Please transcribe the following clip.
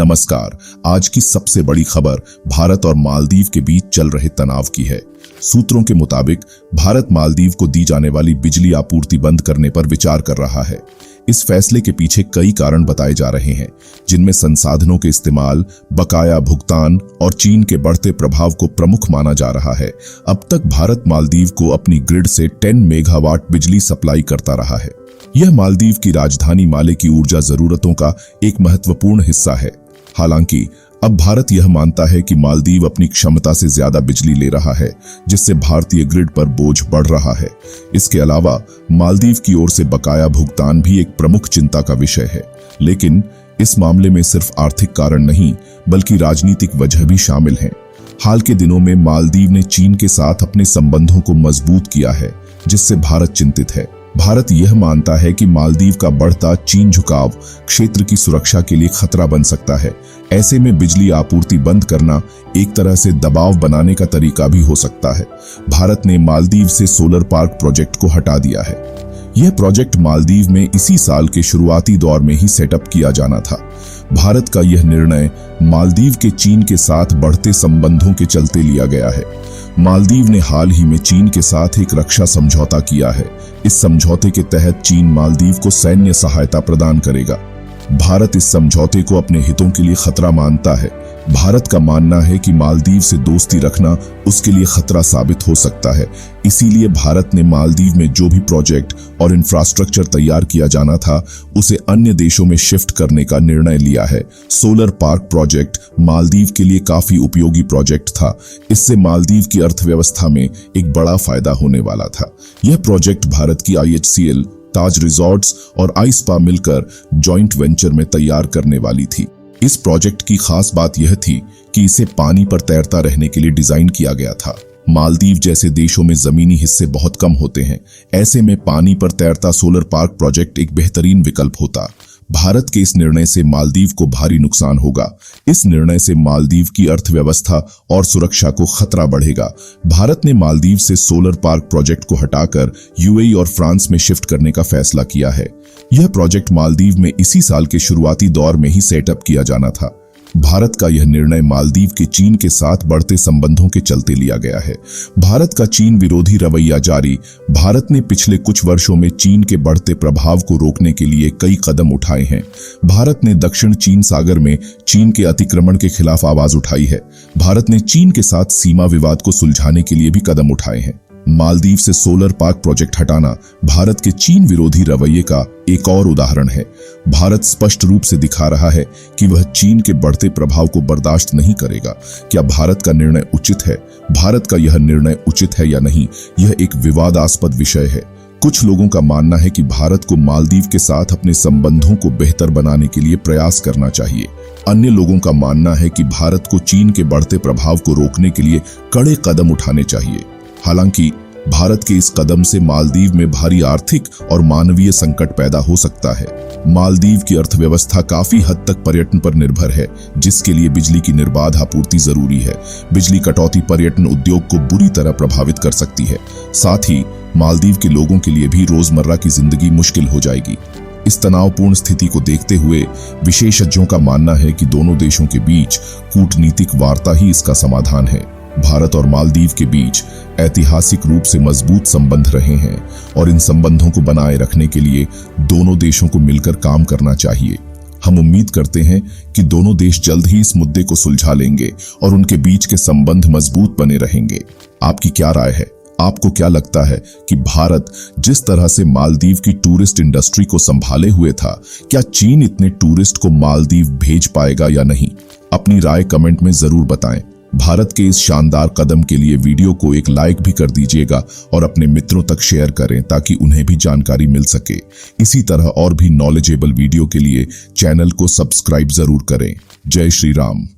नमस्कार। आज की सबसे बड़ी खबर भारत और मालदीव के बीच चल रहे तनाव की है। सूत्रों के मुताबिक भारत मालदीव को दी जाने वाली बिजली आपूर्ति बंद करने पर विचार कर रहा है। इस फैसले के पीछे कई कारण बताए जा रहे हैं, जिनमें संसाधनों के इस्तेमाल, बकाया भुगतान और चीन के बढ़ते प्रभाव को प्रमुख माना जा रहा है। अब तक भारत मालदीव को अपनी ग्रिड से 10 मेगावाट बिजली सप्लाई करता रहा है। यह मालदीव की राजधानी माले की ऊर्जा जरूरतों का एक महत्वपूर्ण हिस्सा है। हालांकि अब भारत यह मानता है कि मालदीव अपनी क्षमता से ज्यादा बिजली ले रहा है, जिससे भारतीय ग्रिड पर बोझ बढ़ रहा है। इसके अलावा मालदीव की ओर से बकाया भुगतान भी एक प्रमुख चिंता का विषय है। लेकिन इस मामले में सिर्फ आर्थिक कारण नहीं, बल्कि राजनीतिक वजह भी शामिल है। हाल के दिनों में मालदीव ने चीन के साथ अपने संबंधों को मजबूत किया है, जिससे भारत चिंतित है। भारत यह मानता है कि मालदीव का बढ़ता चीन झुकाव क्षेत्र की सुरक्षा के लिए खतरा बन सकता है। ऐसे में बिजली आपूर्ति बंद करना एक तरह से दबाव बनाने का तरीका भी हो सकता है। भारत ने मालदीव से सोलर पार्क प्रोजेक्ट को हटा दिया है। यह प्रोजेक्ट मालदीव में इसी साल के शुरुआती दौर में ही सेटअप किया जाना था। भारत का यह निर्णय मालदीव के चीन के साथ बढ़ते संबंधों के चलते लिया गया है। मालदीव ने हाल ही में चीन के साथ एक रक्षा समझौता किया है। इस समझौते के तहत चीन मालदीव को सैन्य सहायता प्रदान करेगा। भारत इस समझौते को अपने हितों के लिए खतरा मानता है। भारत का मानना है कि मालदीव से दोस्ती रखना उसके लिए खतरा साबित हो सकता है। इसीलिए भारत ने मालदीव में जो भी प्रोजेक्ट और इंफ्रास्ट्रक्चर तैयार किया जाना था, उसे अन्य देशों में शिफ्ट करने का निर्णय लिया है। सोलर पार्क प्रोजेक्ट मालदीव के लिए काफी उपयोगी प्रोजेक्ट था। इससे मालदीव की अर्थव्यवस्था में एक बड़ा फायदा होने वाला था। यह प्रोजेक्ट भारत की IHCL, ताज रिजॉर्ट्स और आईस्पा मिलकर जॉइंट वेंचर में तैयार करने वाली थी। इस प्रोजेक्ट की खास बात यह थी कि इसे पानी पर तैरता रहने के लिए डिजाइन किया गया था। मालदीव जैसे देशों में जमीनी हिस्से बहुत कम होते हैं। ऐसे में पानी पर तैरता सोलर पार्क प्रोजेक्ट एक बेहतरीन विकल्प होता। भारत के इस निर्णय से मालदीव को भारी नुकसान होगा। इस निर्णय से मालदीव की अर्थव्यवस्था और सुरक्षा को खतरा बढ़ेगा। भारत ने मालदीव से सोलर पार्क प्रोजेक्ट को हटाकर UAE और फ्रांस में शिफ्ट करने का फैसला किया है। यह प्रोजेक्ट मालदीव में इसी साल के शुरुआती दौर में ही सेटअप किया जाना था। भारत का यह निर्णय मालदीव के चीन के साथ बढ़ते संबंधों के चलते लिया गया है। भारत का चीन विरोधी रवैया जारी। भारत ने पिछले कुछ वर्षों में चीन के बढ़ते प्रभाव को रोकने के लिए कई कदम उठाए हैं। भारत ने दक्षिण चीन सागर में चीन के अतिक्रमण के खिलाफ आवाज उठाई है। भारत ने चीन के साथ सीमा विवाद को सुलझाने के लिए भी कदम उठाए हैं। मालदीव से सोलर पार्क प्रोजेक्ट हटाना भारत के चीन विरोधी रवैये का एक और उदाहरण है। भारत स्पष्ट रूप से दिखा रहा है कि वह चीन के बढ़ते प्रभाव को बर्दाश्त नहीं करेगा। क्या भारत का निर्णय उचित है? भारत का यह निर्णय उचित है या नहीं, यह एक विवादास्पद विषय है। कुछ लोगों का मानना है कि भारत को मालदीव के साथ अपने संबंधों को बेहतर बनाने के लिए प्रयास करना चाहिए। अन्य लोगों का मानना है कि भारत को चीन के बढ़ते प्रभाव को रोकने के लिए कड़े कदम उठाने चाहिए। हालांकि भारत के इस कदम से मालदीव में भारी आर्थिक और मानवीय संकट पैदा हो सकता है। मालदीव की अर्थव्यवस्था काफी हद तक पर्यटन पर निर्भर है, जिसके लिए बिजली की निर्बाध आपूर्ति जरूरी है। बिजली कटौती पर्यटन उद्योग को बुरी तरह प्रभावित कर सकती है। साथ ही मालदीव के लोगों के लिए भी रोजमर्रा की जिंदगी मुश्किल हो जाएगी। इस तनावपूर्ण स्थिति को देखते हुए विशेषज्ञों का मानना है कि दोनों देशों के बीच कूटनीतिक वार्ता ही इसका समाधान है। भारत और मालदीव के बीच ऐतिहासिक रूप से मजबूत संबंध रहे हैं और इन संबंधों को बनाए रखने के लिए दोनों देशों को मिलकर काम करना चाहिए। हम उम्मीद करते हैं कि दोनों देश जल्द ही इस मुद्दे को सुलझा लेंगे और उनके बीच के संबंध मजबूत बने रहेंगे। आपकी क्या राय है? आपको क्या लगता है कि भारत जिस तरह से मालदीव की टूरिस्ट इंडस्ट्री को संभाले हुए था, क्या चीन इतने टूरिस्ट को मालदीव भेज पाएगा या नहीं? अपनी राय कमेंट में जरूर बताएं। भारत के इस शानदार कदम के लिए वीडियो को एक लाइक भी कर दीजिएगा और अपने मित्रों तक शेयर करें ताकि उन्हें भी जानकारी मिल सके। इसी तरह और भी नॉलेजेबल वीडियो के लिए चैनल को सब्सक्राइब जरूर करें। जय श्री राम।